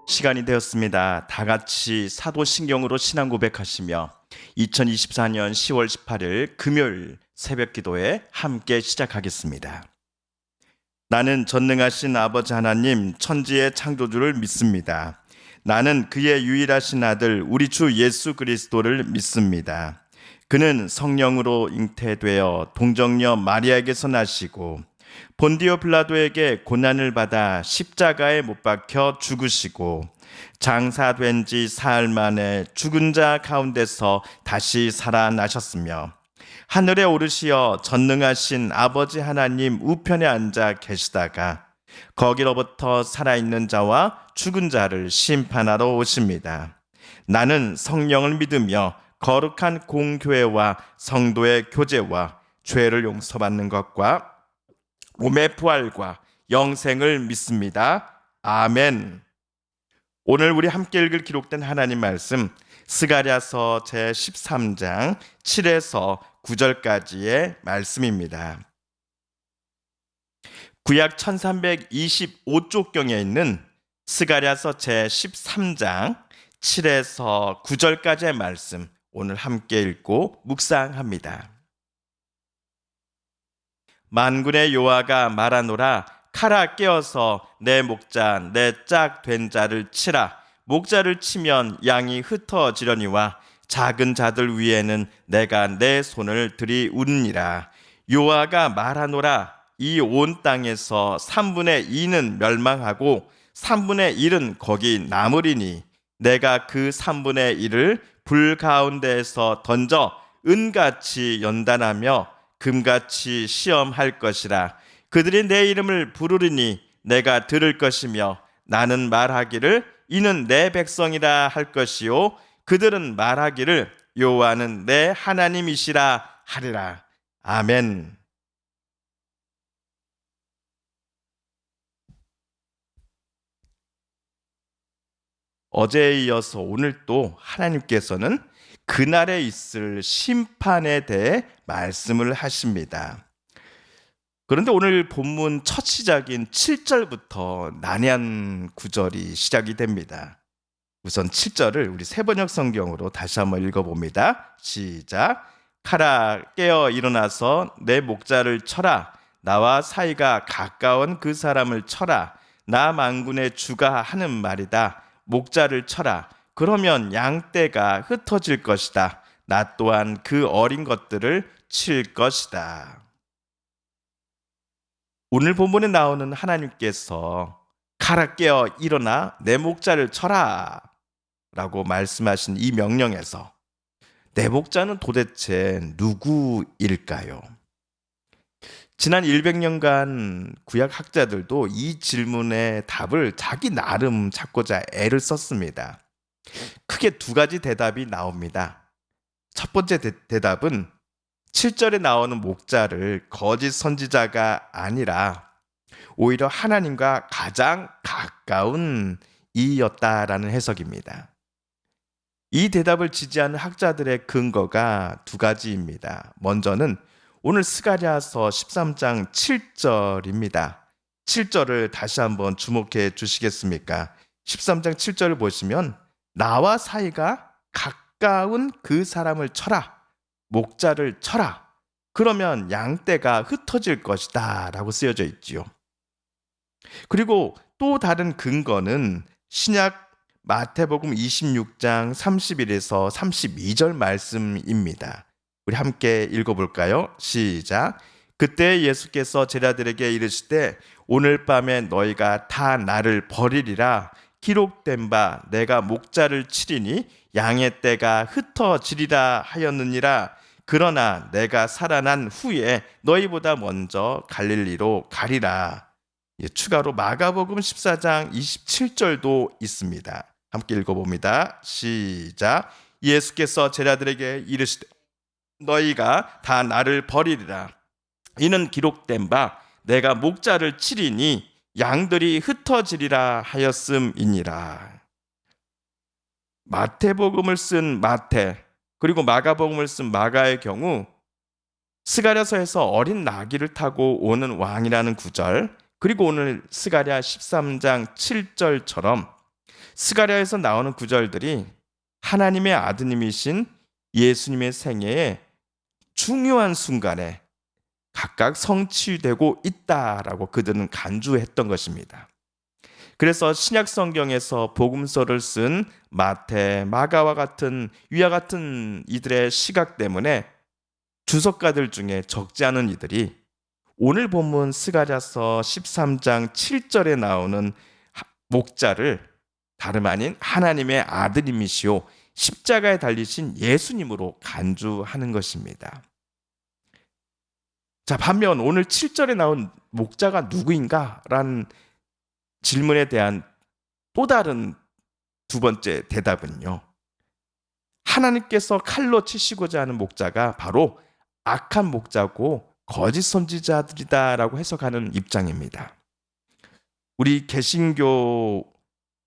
시간이 되었습니다. 다 같이 사도신경으로 신앙 고백하시며 2024년 10월 18일 금요일 새벽 기도에 함께 시작하겠습니다. 나는 전능하신 아버지 하나님 천지의 창조주를 믿습니다. 나는 그의 유일하신 아들 우리 주 예수 그리스도를 믿습니다. 그는 성령으로 잉태되어 동정녀 마리아에게서 나시고 본디오 빌라도에게 고난을 받아 십자가에 못 박혀 죽으시고 장사된 지 사흘 만에 죽은 자 가운데서 다시 살아나셨으며 하늘에 오르시어 전능하신 아버지 하나님 우편에 앉아 계시다가 거기로부터 살아있는 자와 죽은 자를 심판하러 오십니다. 나는 성령을 믿으며 거룩한 공교회와 성도의 교제와 죄를 용서받는 것과 몸의 부활과 영생을 믿습니다. 아멘. 오늘 우리 함께 읽을 기록된 하나님 말씀 스가랴서 제13장 7에서 9절까지의 말씀입니다. 구약 1325쪽경에 있는 스가랴서 제13장 7에서 9절까지의 말씀 오늘 함께 읽고 묵상합니다. 만군의 여호와가 말하노라. 칼아 깨어서 내 목자 내 짝 된 자를 치라. 목자를 치면 양이 흩어지려니와 작은 자들 위에는 내가 내 손을 들이우니라. 여호와가 말하노라. 이 온 땅에서 3분의 2는 멸망하고 3분의 1은 거기 남으리니 내가 그 3분의 1을 불 가운데에서 던져 은같이 연단하며 금같이 시험할 것이라. 그들이 내 이름을 부르리니 내가 들을 것이며 나는 말하기를 이는 내 백성이라 할 것이요 그들은 말하기를 여호와는 내 하나님이시라 하리라. 아멘. 어제에 이어서 오늘 또 하나님께서는 그날에 있을 심판에 대해 말씀을 하십니다. 그런데 오늘 본문 첫 시작인 7절부터 난해한 구절이 시작이 됩니다. 우선 7절을 우리 세번역 성경으로 다시 한번 읽어봅니다. 시작. 칼아 깨어 일어나서 내 목자를 쳐라. 나와 사이가 가까운 그 사람을 쳐라. 나 만군의 주가 하는 말이다. 목자를 쳐라. 그러면 양떼가 흩어질 것이다. 나 또한 그 어린 것들을 칠 것이다. 오늘 본문에 나오는 하나님께서 칼아 깨어 일어나 내 목자를 쳐라 라고 말씀하신 이 명령에서 내 목자는 도대체 누구일까요? 지난 100년간 구약 학자들도 이 질문의 답을 자기 나름 찾고자 애를 썼습니다. 크게 두 가지 대답이 나옵니다. 첫 번째 대답은 7절에 나오는 목자를 거짓 선지자가 아니라 오히려 하나님과 가장 가까운 이였다라는 해석입니다. 이 대답을 지지하는 학자들의 근거가 두 가지입니다. 먼저는 오늘 스가랴서 13장 7절입니다. 7절을 다시 한번 주목해 주시겠습니까? 13장 7절을 보시면 나와 사이가 가까운 그 사람을 쳐라. 목자를 쳐라. 그러면 양떼가 흩어질 것이다 라고 쓰여져 있지요. 그리고 또 다른 근거는 신약 마태복음 26장 31에서 32절 말씀입니다. 우리 함께 읽어볼까요? 시작. 그때 예수께서 제자들에게 이르시되 오늘 밤에 너희가 다 나를 버리리라. 기록된 바 내가 목자를 치리니 양의 떼가 흩어지리라 하였느니라. 그러나 내가 살아난 후에 너희보다 먼저 갈릴리로 가리라. 추가로 마가복음 14장 27절도 있습니다. 함께 읽어봅니다. 시작. 예수께서 제자들에게 이르시되 너희가 다 나를 버리리라. 이는 기록된 바 내가 목자를 치리니 양들이 흩어지리라 하였음이니라. 마태복음을 쓴 마태 그리고 마가복음을 쓴 마가의 경우 스가랴서에서 어린 나귀를 타고 오는 왕이라는 구절 그리고 오늘 스가랴 13장 7절처럼 스가랴에서 나오는 구절들이 하나님의 아드님이신 예수님의 생애에 중요한 순간에 각각 성취되고 있다라고 그들은 간주했던 것입니다. 그래서 신약 성경에서 복음서를 쓴 마태, 마가와 같은 위와 같은 이들의 시각 때문에 주석가들 중에 적지 않은 이들이 오늘 본문 스가랴서 13장 7절에 나오는 목자를 다름 아닌 하나님의 아들님이시오 십자가에 달리신 예수님으로 간주하는 것입니다. 자, 반면 오늘 7절에 나온 목자가 누구인가? 라는 질문에 대한 또 다른 두 번째 대답은요. 하나님께서 칼로 치시고자 하는 목자가 바로 악한 목자고 거짓 선지자들이다라고 해석하는 입장입니다. 우리 개신교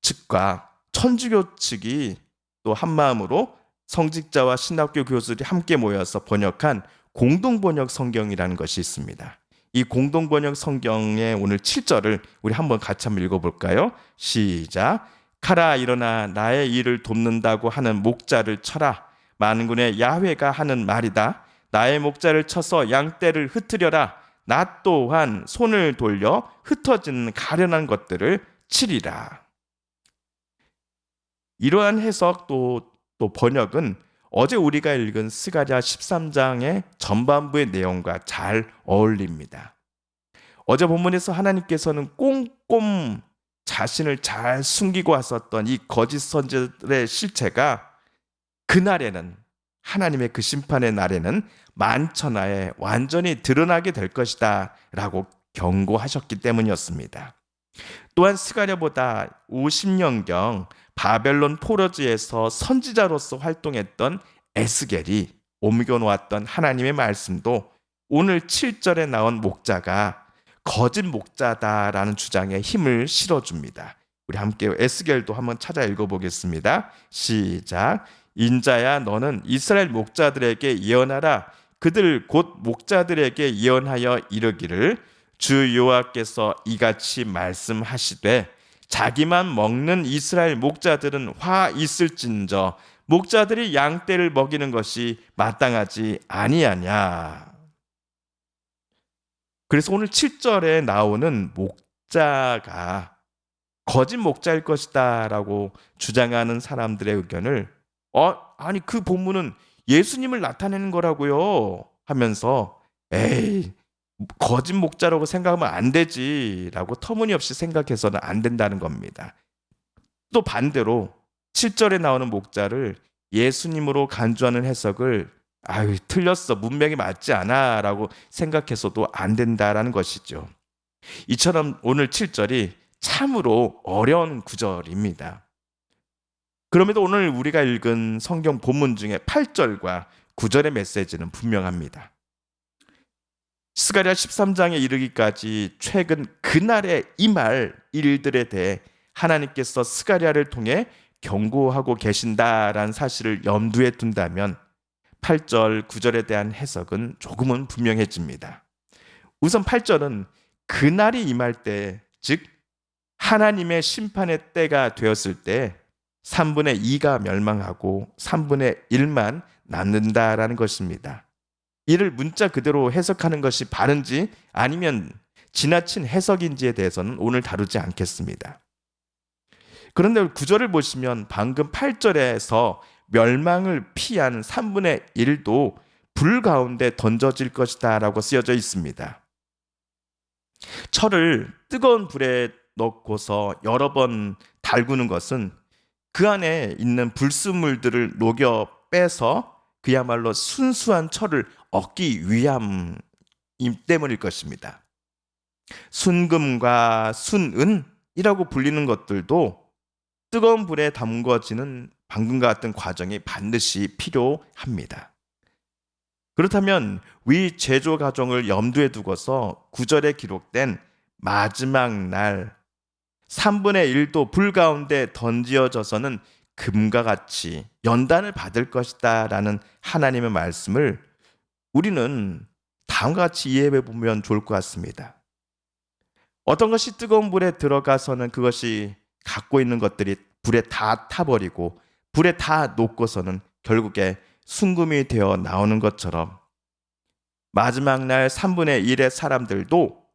측과 천주교 측이 또 한마음으로 성직자와 신학교 교수들이 함께 모여서 번역한 공동번역 성경이라는 것이 있습니다. 이 공동번역 성경의 오늘 7절을 우리 한번 같이 한번 읽어볼까요? 시작. 가라 일어나 나의 일을 돕는다고 하는 목자를 쳐라. 만군의 야훼가 하는 말이다. 나의 목자를 쳐서 양떼를 흩으려라. 나 또한 손을 돌려 흩어진 가련한 것들을 치리라. 이러한 해석 또 번역은 어제 우리가 읽은 스가랴 13장의 전반부의 내용과 잘 어울립니다. 어제 본문에서 하나님께서는 꼼꼼 자신을 잘 숨기고 왔었던 이 거짓 선지자들의 실체가 그날에는 하나님의 그 심판의 날에는 만천하에 완전히 드러나게 될 것이다 라고 경고하셨기 때문이었습니다. 또한 스가랴보다 50년경 바벨론 포로지에서 선지자로서 활동했던 에스겔이 옮겨놓았던 하나님의 말씀도 오늘 7절에 나온 목자가 거짓 목자다라는 주장에 힘을 실어줍니다. 우리 함께 에스겔도 한번 찾아 읽어보겠습니다. 시작. 인자야 너는 이스라엘 목자들에게 예언하라. 그들 곧 목자들에게 예언하여 이르기를 주 여호와께서 이같이 말씀하시되 자기만 먹는 이스라엘 목자들은 화 있을진저 목자들이 양떼를 먹이는 것이 마땅하지 아니하냐. 그래서 오늘 7절에 나오는 목자가 거짓 목자일 것이다 라고 주장하는 사람들의 의견을 아니 그 본문은 예수님을 나타내는 거라고요 하면서 에이 거짓 목자라고 생각하면 안 되지라고 터무니없이 생각해서는 안 된다는 겁니다. 또 반대로 7절에 나오는 목자를 예수님으로 간주하는 해석을 틀렸어 문맥이 맞지 않아 라고 생각해서도 안 된다라는 것이죠. 이처럼 오늘 7절이 참으로 어려운 구절입니다. 그럼에도 오늘 우리가 읽은 성경 본문 중에 8절과 9절의 메시지는 분명합니다. 스가랴 13장에 이르기까지 최근 그날에 임할 일들에 대해 하나님께서 스가랴를 통해 경고하고 계신다라는 사실을 염두에 둔다면 8절, 9절에 대한 해석은 조금은 분명해집니다. 우선 8절은 그날이 임할 때, 즉 하나님의 심판의 때가 되었을 때 3분의 2가 멸망하고 3분의 1만 남는다라는 것입니다. 이를 문자 그대로 해석하는 것이 바른지 아니면 지나친 해석인지에 대해서는 오늘 다루지 않겠습니다. 그런데 9절을 보시면 방금 8절에서 멸망을 피한 3분의 1도 불 가운데 던져질 것이다 라고 쓰여져 있습니다. 철을 뜨거운 불에 넣고서 여러 번 달구는 것은 그 안에 있는 불순물들을 녹여 빼서 그야말로 순수한 철을 얻기 위함 때문일 것입니다. 순금과 순은이라고 불리는 것들도 뜨거운 불에 담궈지는 방금과 같은 과정이 반드시 필요합니다. 그렇다면 위 제조 과정을 염두에 두고서 9절에 기록된 마지막 날 3분의 1도 불 가운데 던지어져서는 금과 같이 연단을 받을 것이다 라는 하나님의 말씀을 우리는 다음과 같이 이해해 보면 좋을 것 같습니다. 어떤 것이 뜨거운 불에 들어가서는 그것이 갖고 있는 것들이 불에 다 타버리고 불에 다 녹고서는 결국에 순금이 되어 나오는 것처럼 마지막 날 3분의 1의 사람들도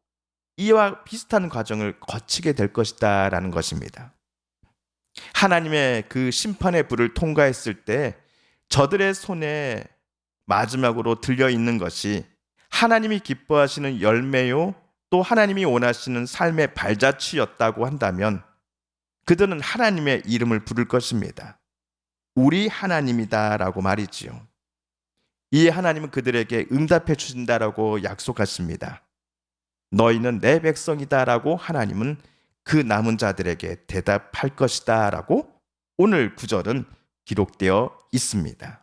이와 비슷한 과정을 거치게 될 것이다 라는 것입니다. 하나님의 그 심판의 불을 통과했을 때 저들의 손에 마지막으로 들려 있는 것이 하나님이 기뻐하시는 열매요, 또 하나님이 원하시는 삶의 발자취였다고 한다면 그들은 하나님의 이름을 부를 것입니다. 우리 하나님이다 라고 말이지요. 이 하나님은 그들에게 응답해 주신다라고 약속하십니다. 너희는 내 백성이다 라고 하나님은 그 남은 자들에게 대답할 것이다 라고 오늘 구절은 기록되어 있습니다.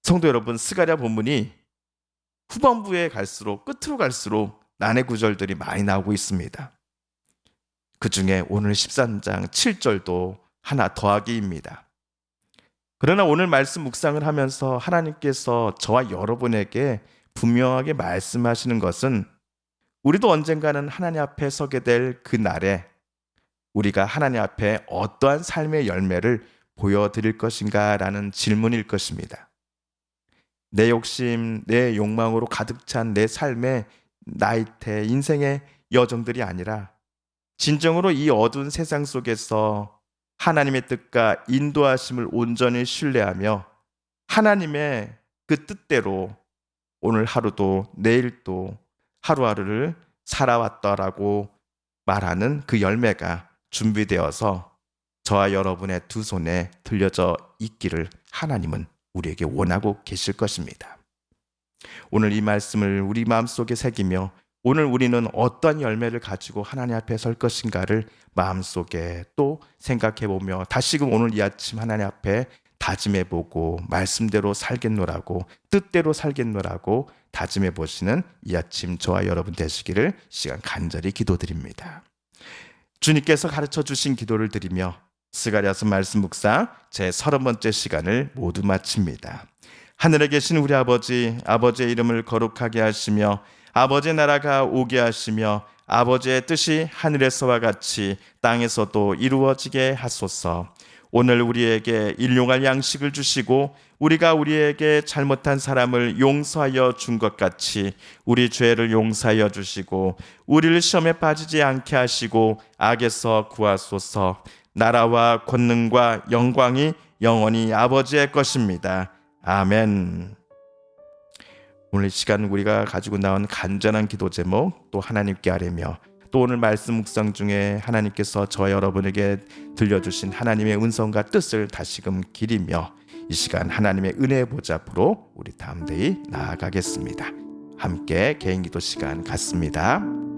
성도 여러분, 스가랴 본문이 후반부에 갈수록 끝으로 갈수록 난해 구절들이 많이 나오고 있습니다. 그 중에 오늘 13장 7절도 하나 더하기입니다. 그러나 오늘 말씀 묵상을 하면서 하나님께서 저와 여러분에게 분명하게 말씀하시는 것은 우리도 언젠가는 하나님 앞에 서게 될 그 날에 우리가 하나님 앞에 어떠한 삶의 열매를 보여드릴 것인가 라는 질문일 것입니다. 내 욕심, 내 욕망으로 가득 찬 내 삶의 나이테, 인생의 여정들이 아니라 진정으로 이 어두운 세상 속에서 하나님의 뜻과 인도하심을 온전히 신뢰하며 하나님의 그 뜻대로 오늘 하루도 내일도 하루하루를 살아왔다라고 말하는 그 열매가 준비되어서 저와 여러분의 두 손에 들려져 있기를 하나님은 우리에게 원하고 계실 것입니다. 오늘 이 말씀을 우리 마음속에 새기며 오늘 우리는 어떤 열매를 가지고 하나님 앞에 설 것인가를 마음속에 또 생각해보며 다시금 오늘 이 아침 하나님 앞에 다짐해보고 말씀대로 살겠노라고 뜻대로 살겠노라고 다짐해보시는 이 아침 저와 여러분 되시기를 시간 간절히 기도드립니다. 주님께서 가르쳐 주신 기도를 드리며 스가랴서 말씀 묵상 제 30번째 시간을 모두 마칩니다. 하늘에 계신 우리 아버지, 아버지의 이름을 거룩하게 하시며 아버지의 나라가 오게 하시며 아버지의 뜻이 하늘에서와 같이 땅에서도 이루어지게 하소서. 오늘 우리에게 일용할 양식을 주시고 우리가 우리에게 잘못한 사람을 용서하여 준 것 같이 우리 죄를 용서하여 주시고 우리를 시험에 빠지지 않게 하시고 악에서 구하소서. 나라와 권능과 영광이 영원히 아버지의 것입니다. 아멘. 오늘 이 시간 우리가 가지고 나온 간절한 기도 제목 또 하나님께 아뢰며 또 오늘 말씀 묵상 중에 하나님께서 저와 여러분에게 들려주신 하나님의 은성과 뜻을 다시금 기리며 이 시간 하나님의 은혜의 보좌 앞으로 우리 담대히 나아가겠습니다. 함께 개인 기도 시간 갖습니다.